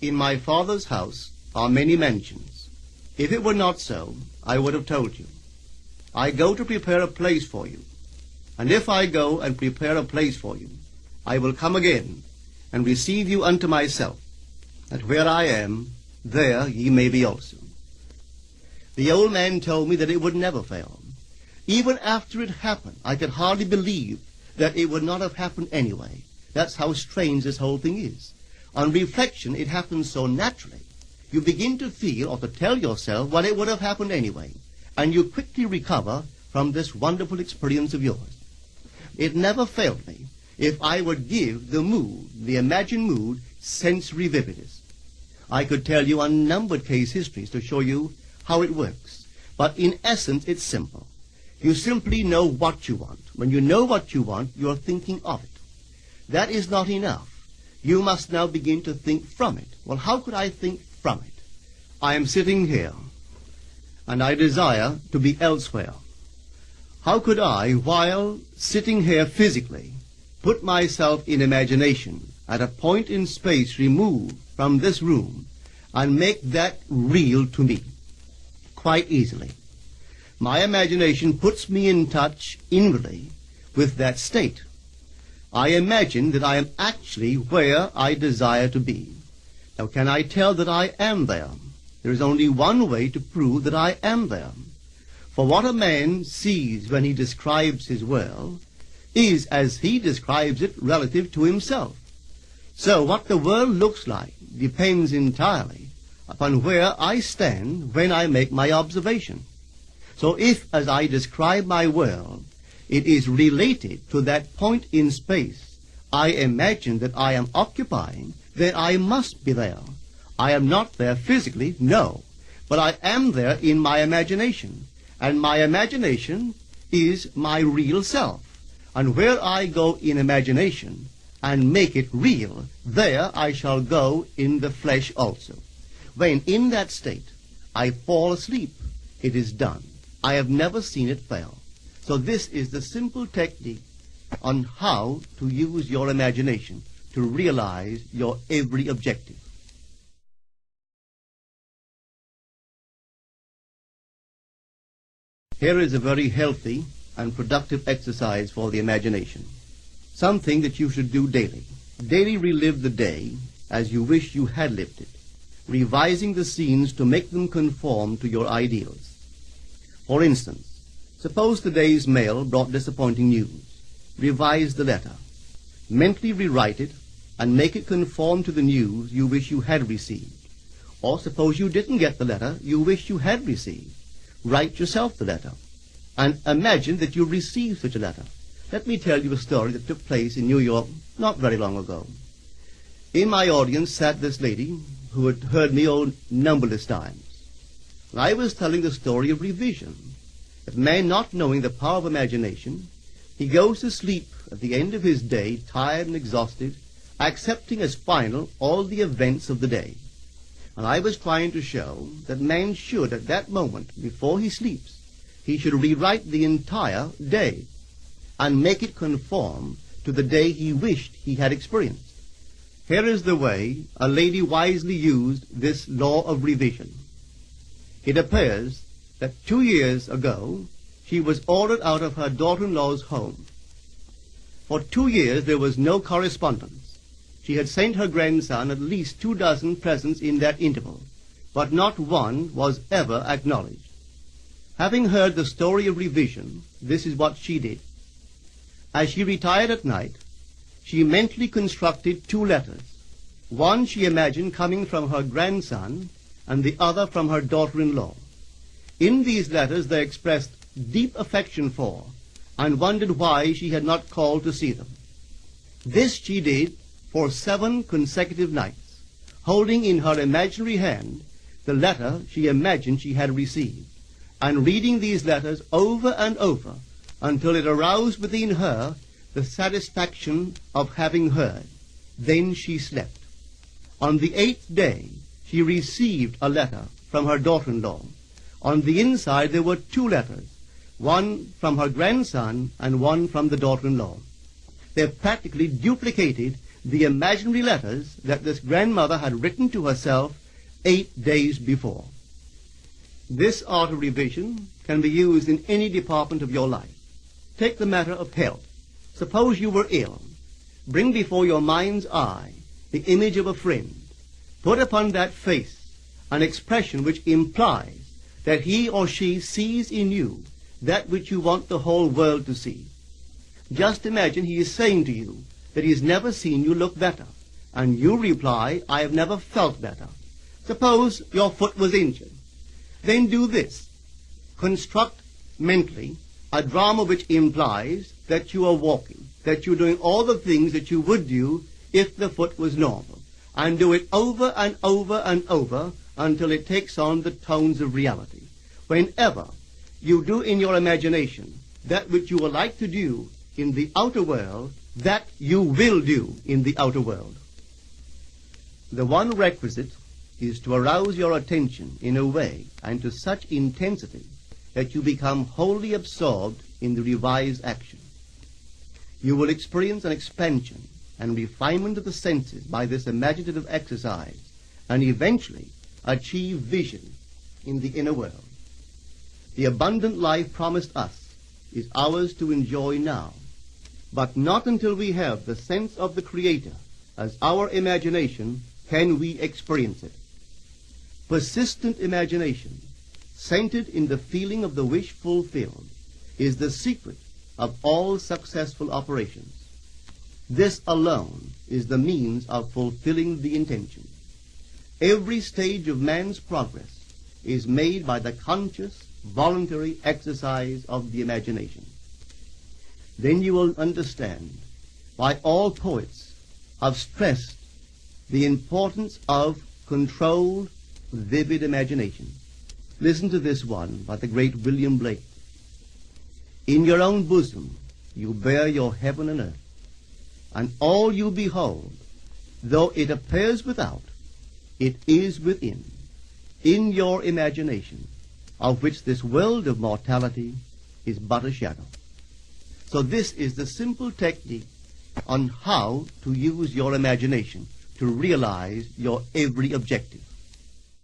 In my Father's house are many mansions. If it were not so, I would have told you. I go to prepare a place for you. And if I go and prepare a place for you, I will come again and receive you unto myself, that where I am, there ye may be also. The old man told me that it would never fail. Even after it happened, I could hardly believe that it would not have happened anyway. That's how strange this whole thing is. On reflection, it happens so naturally. You begin to feel or to tell yourself, well, it would have happened anyway. And you quickly recover from this wonderful experience of yours. It never failed me if I would give the mood, the imagined mood, sensory vividness. I could tell you unnumbered case histories to show you how it works. But in essence, it's simple. You simply know what you want. When you know what you want, you're thinking of it. That is not enough. You must now begin to think from it. Well, how could I think from it? I am sitting here, and I desire to be elsewhere. How could I, while sitting here physically, put myself in imagination at a point in space removed from this room and make that real to me? Quite easily. My imagination puts me in touch inwardly with that state. I imagine that I am actually where I desire to be. Now, can I tell that I am there? There is only one way to prove that I am there. For what a man sees when he describes his world is as he describes it relative to himself. So what the world looks like depends entirely upon where I stand when I make my observation. So if, as I describe my world, it is related to that point in space I imagine that I am occupying, then I must be there. I am not there physically, no, but I am there in my imagination, and my imagination is my real self. And where I go in imagination and make it real, there I shall go in the flesh also. When in that state I fall asleep, it is done. I have never seen it fail. So this is the simple technique on how to use your imagination to realize your every objective. Here is a very healthy and productive exercise for the imagination. Something that you should do daily. Daily relive the day as you wish you had lived it, revising the scenes to make them conform to your ideals. For instance, suppose the day's mail brought disappointing news. Revise the letter. Mentally rewrite it and make it conform to the news you wish you had received. Or suppose you didn't get the letter you wish you had received. Write yourself the letter and imagine that you received such a letter. Let me tell you a story that took place in New York not very long ago. In my audience sat this lady who had heard me numberless times. And I was telling the story of revision. That man, not knowing the power of imagination, he goes to sleep at the end of his day, tired and exhausted, accepting as final all the events of the day. And I was trying to show that man should, at that moment, before he sleeps, he should rewrite the entire day and make it conform to the day he wished he had experienced. Here is the way a lady wisely used this law of revision. It appears that 2 years ago, she was ordered out of her daughter-in-law's home. For 2 years, there was no correspondence. She had sent her grandson at least 24 presents in that interval, but not one was ever acknowledged. Having heard the story of revision, this is what she did. As she retired at night, she mentally constructed 2 letters. One she imagined coming from her grandson, and the other from her daughter-in-law. In these letters they expressed deep affection for, and wondered why she had not called to see them. This she did for 7 consecutive nights, holding in her imaginary hand the letter she imagined she had received, and reading these letters over and over until it aroused within her the satisfaction of having heard. Then she slept. On the 8th day, she received a letter from her daughter-in-law. On the inside there were 2 letters, one from her grandson and one from the daughter-in-law. They practically duplicated the imaginary letters that this grandmother had written to herself 8 days before. This art of revision can be used in any department of your life. Take the matter of health. Suppose you were ill. Bring before your mind's eye the image of a friend. Put upon that face an expression which implies that he or she sees in you that which you want the whole world to see. Just imagine he is saying to you that he has never seen you look better, and you reply, I have never felt better. Suppose your foot was injured. Then do this. Construct mentally a drama which implies that you are walking, that you're doing all the things that you would do if the foot was normal, and do it over and over and over until it takes on the tones of reality. Whenever you do in your imagination that which you would like to do in the outer world, that you will do in the outer world. The one requisite is to arouse your attention in a way and to such intensity that you become wholly absorbed in the revised action. You will experience an expansion and refinement of the senses by this imaginative exercise, and eventually achieve vision in the inner world. The abundant life promised us is ours to enjoy now, but not until we have the sense of the Creator as our imagination can we experience it. Persistent imagination, centered in the feeling of the wish fulfilled, is the secret of all successful operations. This alone is the means of fulfilling the intention. Every stage of man's progress is made by the conscious, voluntary exercise of the imagination. Then you will understand why all poets have stressed the importance of controlled, vivid imagination. Listen to this one by the great William Blake. In your own bosom you bear your heaven and earth, and all you behold, though it appears without, it is within, in your imagination, of which this world of mortality is but a shadow. So this is the simple technique on how to use your imagination to realize your every objective.